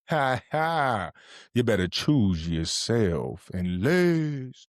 Ha ha. You better choose yourself and let's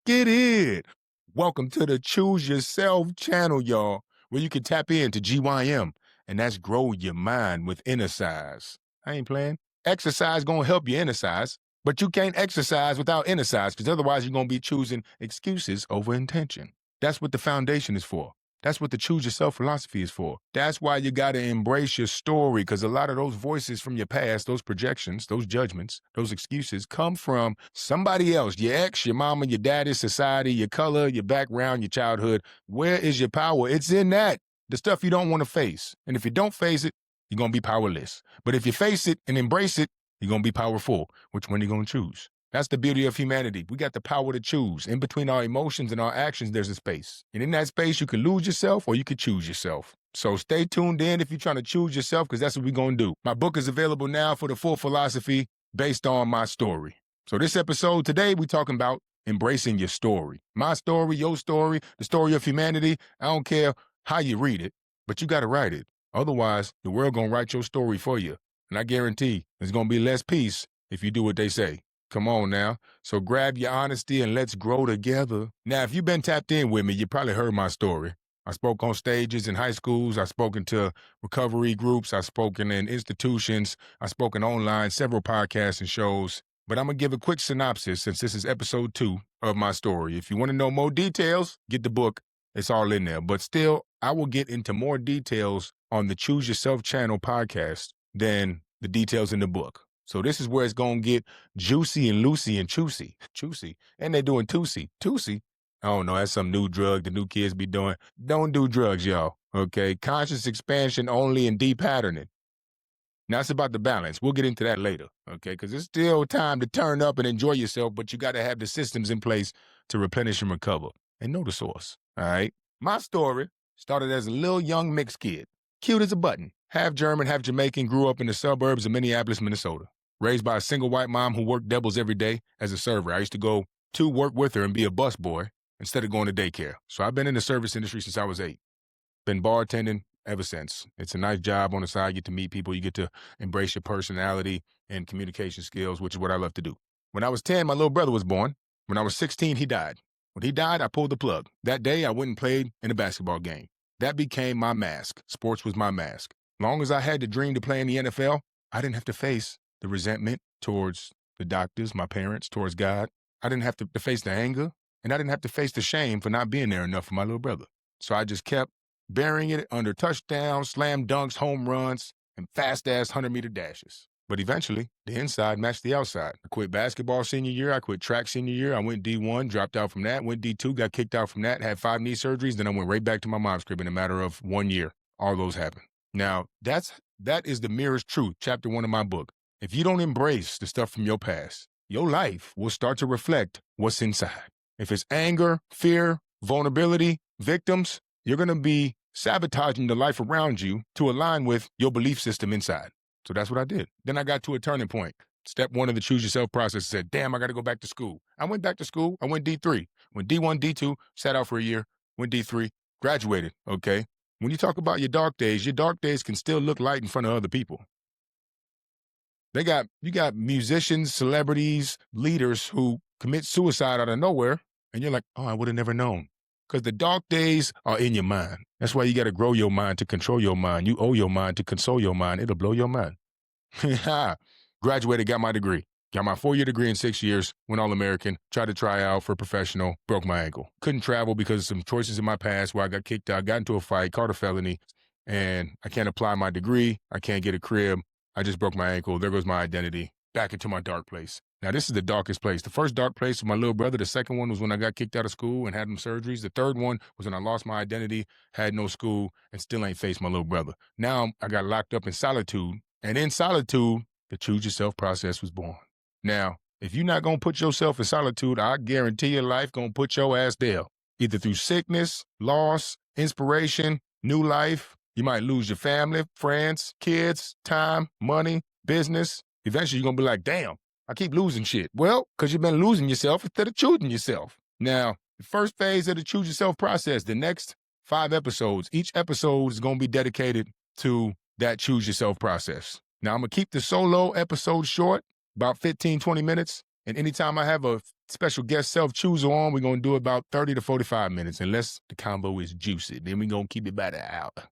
get it. Welcome to the Choose Yourself channel, y'all, where you can tap into GYM, and that's grow your mind with exercise. I ain't playing. Exercise gonna help you exercise, but you can't exercise without exercise because otherwise you're gonna be choosing excuses over intention. That's what the foundation is for. That's what the Choose Yourself philosophy is for. That's why you got to embrace your story, because a lot of those voices from your past, those projections, those judgments, those excuses come from somebody else, your ex, your mama, your daddy, society, your color, your background, your childhood. Where is your power? It's in that. The stuff you don't want to face. And if you don't face it, you're going to be powerless. But if you face it and embrace it, you're going to be powerful. Which one are you going to choose? That's the beauty of humanity. We got the power to choose. In between our emotions and our actions, there's a space. And in that space, you can lose yourself or you can choose yourself. So stay tuned in if you're trying to choose yourself, because that's what we're going to do. My book is available now for the full philosophy based on my story. So this episode today, we're talking about embracing your story. My story, your story, the story of humanity. I don't care how you read it, but you got to write it. Otherwise, the world going to write your story for you. And I guarantee there's going to be less peace if you do what they say. Come on now. So grab your honesty and let's grow together. Now, if you've been tapped in with me, you probably heard my story. I spoke on stages in high schools. I've spoken to recovery groups. I've spoken in institutions. I've spoken online, several podcasts and shows. But I'm going to give a quick synopsis since this is episode 2 of my story. If you want to know more details, get the book. It's all in there. But still, I will get into more details on the Choose Yourself channel podcast than the details in the book. So this is where it's going to get juicy and loosey and choosy. And they're doing toosy. I don't know. That's some new drug the new kids be doing. Don't do drugs, y'all. Okay. Conscious expansion only and de-patterning. Now it's about the balance. We'll get into that later. Okay. Because it's still time to turn up and enjoy yourself, but you got to have the systems in place to replenish and recover and know the source. All right. My story started as a little young mixed kid. Cute as a button. Half German, half Jamaican, grew up in the suburbs of Minneapolis, Minnesota. Raised by a single white mom who worked doubles every day as a server. I used to go to work with her and be a busboy instead of going to daycare. So I've been in the service industry since I was 8. Been bartending ever since. It's a nice job on the side. You get to meet people. You get to embrace your personality and communication skills, which is what I love to do. When I was 10, my little brother was born. When I was 16, he died. When he died, I pulled the plug. That day, I went and played in a basketball game. That became my mask. Sports was my mask. Long as I had the dream to play in the NFL, I didn't have to face the resentment towards the doctors, my parents, towards God. I didn't have to face the anger, and I didn't have to face the shame for not being there enough for my little brother. So I just kept burying it under touchdowns, slam dunks, home runs, and fast-ass 100-meter dashes. But eventually, the inside matched the outside. I quit basketball senior year. I quit track senior year. I went D1, dropped out from that, went D2, got kicked out from that, had 5 knee surgeries. Then I went right back to my mom's crib in a matter of 1 year. All those happened. Now, that is the merest truth, chapter 1 of my book. If you don't embrace the stuff from your past, your life will start to reflect what's inside. If it's anger, fear, vulnerability, victims, you're going to be sabotaging the life around you to align with your belief system inside. So that's what I did. Then I got to a turning point. Step 1 of the Choose Yourself process said, damn, I got to go back to school. I went back to school. I went D3. Went D1, D2, sat out for a year, went D3, graduated, okay? When you talk about your dark days can still look light in front of other people. You got musicians, celebrities, leaders who commit suicide out of nowhere, and you're like, oh, I would have never known. Because the dark days are in your mind. That's why you got to grow your mind to control your mind. You owe your mind to console your mind. It'll blow your mind. Graduated, got my degree. Got my 4-year degree in 6 years, went All-American, tried to try out for professional, broke my ankle. Couldn't travel because of some choices in my past where I got kicked out, got into a fight, caught a felony, and I can't apply my degree. I can't get a crib. I just broke my ankle. There goes my identity. Back into my dark place. Now, this is the darkest place. The first dark place was my little brother. The second one was when I got kicked out of school and had them surgeries. The third one was when I lost my identity, had no school, and still ain't faced my little brother. Now, I got locked up in solitude. And in solitude, the Choose Yourself process was born. Now, if you're not going to put yourself in solitude, I guarantee your life going to put your ass there. Either through sickness, loss, inspiration, new life. You might lose your family, friends, kids, time, money, business. Eventually, you're going to be like, damn, I keep losing shit. Well, because you've been losing yourself instead of choosing yourself. Now, the first phase of the Choose Yourself process, the next 5 episodes, each episode is going to be dedicated to that Choose Yourself process. Now, I'm going to keep the solo episode short, about 15, 20 minutes. And anytime I have a special guest self-chooser on, we're going to do about 30 to 45 minutes, unless the combo is juicy. Then we're going to keep it by the hour. All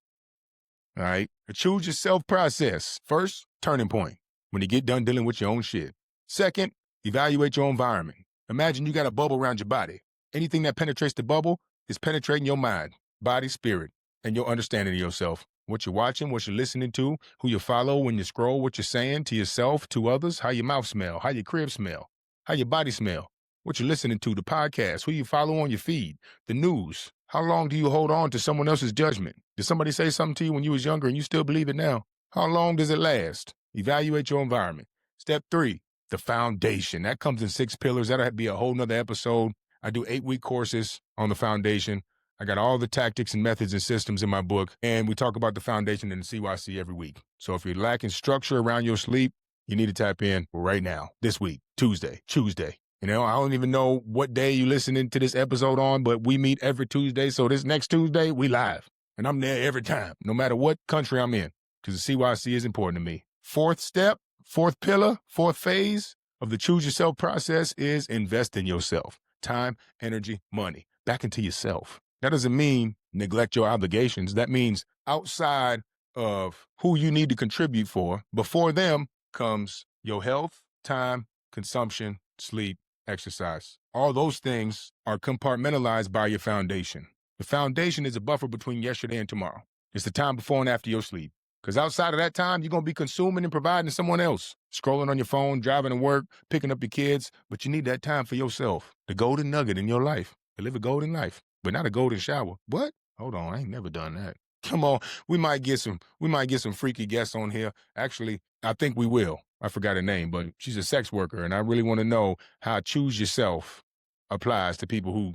right? The choose yourself process. First, turning point, when you get done dealing with your own shit. Second, evaluate your environment. Imagine you got a bubble around your body. Anything that penetrates the bubble is penetrating your mind, body, spirit, and your understanding of yourself. What you're watching, what you're listening to, who you follow when you scroll, what you're saying to yourself, to others, how your mouth smell, how your crib smell, how your body smell, what you're listening to, the podcast, who you follow on your feed, the news. How long do you hold on to someone else's judgment? Did somebody say something to you when you was younger and you still believe it now? How long does it last? Evaluate your environment. Step 3, the foundation. That comes in 6 pillars. That'll be a whole nother episode. I do 8-week courses on the foundation. I got all the tactics and methods and systems in my book, and we talk about the foundation in the CYC every week. So if you're lacking structure around your sleep, you need to tap in right now, this week, Tuesday. You know, I don't even know what day you're listening to this episode on, but we meet every Tuesday. So this next Tuesday, we live. And I'm there every time, no matter what country I'm in, because the CYC is important to me. 4th step, 4th pillar, 4th phase of the choose yourself process is invest in yourself. Time, energy, money, back into yourself. That doesn't mean neglect your obligations. That means outside of who you need to contribute for, before them comes your health, time, consumption, sleep, exercise. All those things are compartmentalized by your foundation. The foundation is a buffer between yesterday and tomorrow. It's the time before and after your sleep. Because outside of that time, you're going to be consuming and providing to someone else. Scrolling on your phone, driving to work, picking up your kids. But you need that time for yourself. The golden nugget in your life. To live a golden life, but not a golden shower. What? Hold on, I ain't never done that. Come on, we might get some freaky guests on here. Actually, I think we will. I forgot her name, but she's a sex worker, and I really want to know how choose yourself applies to people who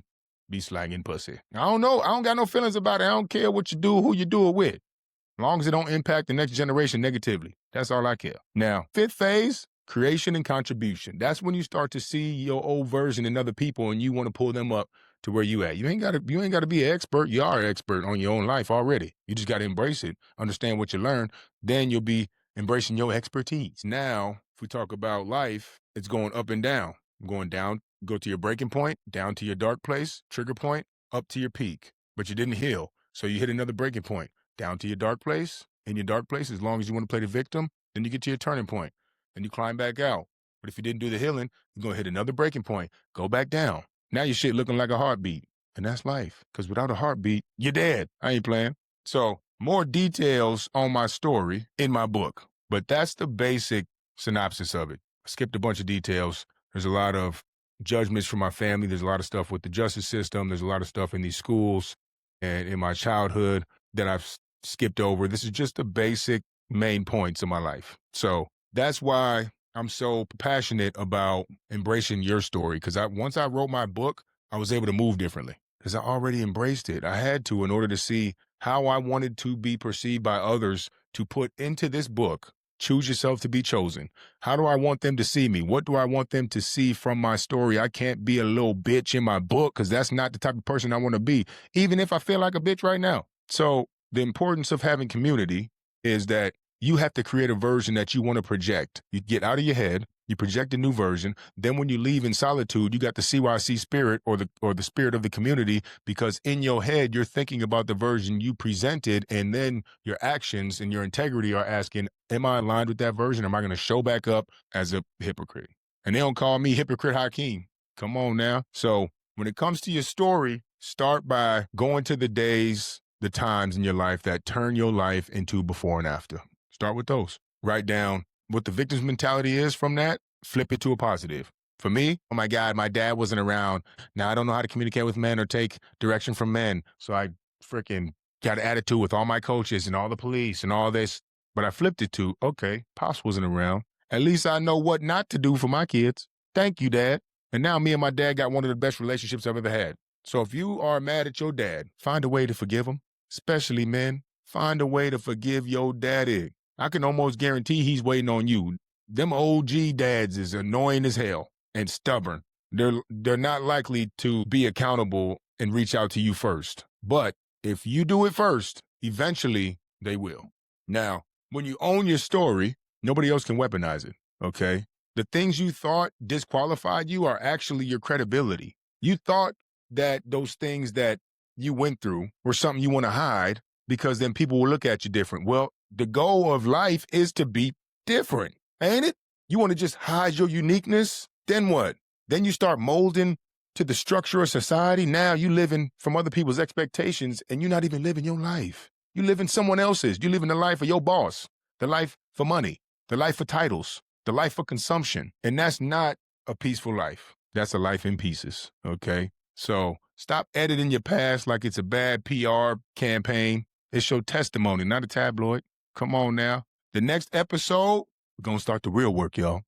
be slanging pussy. I don't know. I don't got no feelings about it. I don't care what you do, who you do it with. As long as it don't impact the next generation negatively. That's all I care. Now, 5th phase, creation and contribution. That's when you start to see your old version in other people and you want to pull them up to where you at. You ain't got to be an expert. You are an expert on your own life already. You just got to embrace it, understand what you learn. Then you'll be embracing your expertise. Now, if we talk about life, it's going up and down. Going down, go to your breaking point, down to your dark place, trigger point, up to your peak. But you didn't heal. So you hit another breaking point, down to your dark place. In your dark place, as long as you want to play the victim, then you get to your turning point. Then you climb back out. But if you didn't do the healing, you're going to hit another breaking point, go back down. Now your shit looking like a heartbeat. And that's life. Because without a heartbeat, you're dead. I ain't playing. So more details on my story in my book. But that's the basic synopsis of it. I skipped a bunch of details. There's a lot of judgments from my family. There's a lot of stuff with the justice system. There's a lot of stuff in these schools and in my childhood that I've skipped over. This is just the basic main points of my life. So that's why I'm so passionate about embracing your story, because once I wrote my book, I was able to move differently because I already embraced it. I had to in order to see how I wanted to be perceived by others to put into this book, Choose Yourself to Be Chosen. How do I want them to see me? What do I want them to see from my story? I can't be a little bitch in my book because that's not the type of person I want to be, even if I feel like a bitch right now. So the importance of having community is that you have to create a version that you want to project. You get out of your head, you project a new version. Then when you leave in solitude, you got the CYC spirit or the spirit of the community, because in your head, you're thinking about the version you presented, and then your actions and your integrity are asking, am I aligned with that version? Am I going to show back up as a hypocrite? And they don't call me Hypocrite Hakeem. Come on now. So when it comes to your story, start by going to the days, the times in your life that turn your life into before and after. Start with those. Write down what the victim's mentality is from that. Flip it to a positive. For me, oh my God, my dad wasn't around. Now I don't know how to communicate with men or take direction from men. So I freaking got an attitude with all my coaches and all the police and all this. But I flipped it to, okay, Pops wasn't around. At least I know what not to do for my kids. Thank you, Dad. And now me and my dad got one of the best relationships I've ever had. So if you are mad at your dad, find a way to forgive him. Especially men, find a way to forgive your daddy. I can almost guarantee he's waiting on you. Them OG dads is annoying as hell and stubborn. They're not likely to be accountable and reach out to you first. But if you do it first, eventually they will. Now, when you own your story, Nobody else can weaponize it, okay? The things you thought disqualified you are actually your credibility. You thought that those things that you went through were something you want to hide because then people will look at you different. Well, the goal of life is to be different, ain't it? You want to just hide your uniqueness? Then what? Then you start molding to the structure of society. Now you living from other people's expectations and you're not even living your life. You live in someone else's. You live in the life of your boss, the life for money, the life for titles, the life for consumption. And that's not a peaceful life. That's a life in pieces, okay? So stop editing your past like it's a bad PR campaign. It's your testimony, not a tabloid. Come on now. The next episode, we're going to start the real work, y'all.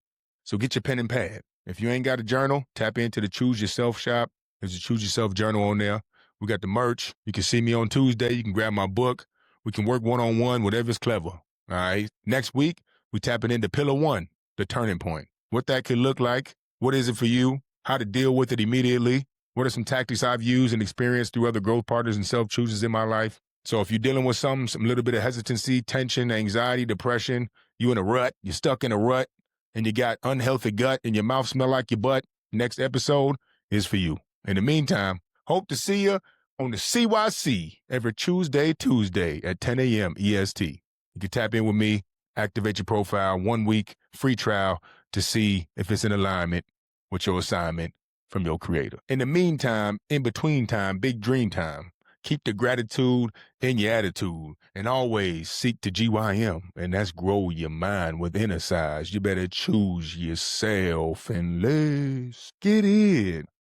So get your pen and pad. If you ain't got a journal, tap into the Choose Yourself shop. There's a Choose Yourself journal on there. We got the merch. You can see me on Tuesday. You can grab my book. We can work one-on-one, whatever's clever. All right. Next week, we tapping into Pillar 1, the turning point. What that could look like. What is it for you? How to deal with it immediately. What are some tactics I've used and experienced through other growth partners and self-chooses in my life? So if you're dealing with some little bit of hesitancy, tension, anxiety, depression, you in a rut, you're stuck in a rut, and you got unhealthy gut and your mouth smell like your butt, next episode is for you. In the meantime, hope to see you on the CYC every Tuesday at 10 a.m. EST. You can tap in with me, activate your profile, 1 week free trial to see if it's in alignment with your assignment from your creator. In the meantime, in between time, big dream time. Keep the gratitude in your attitude and always seek to GYM, and that's grow your mind with inner size. You better choose yourself and let's get it.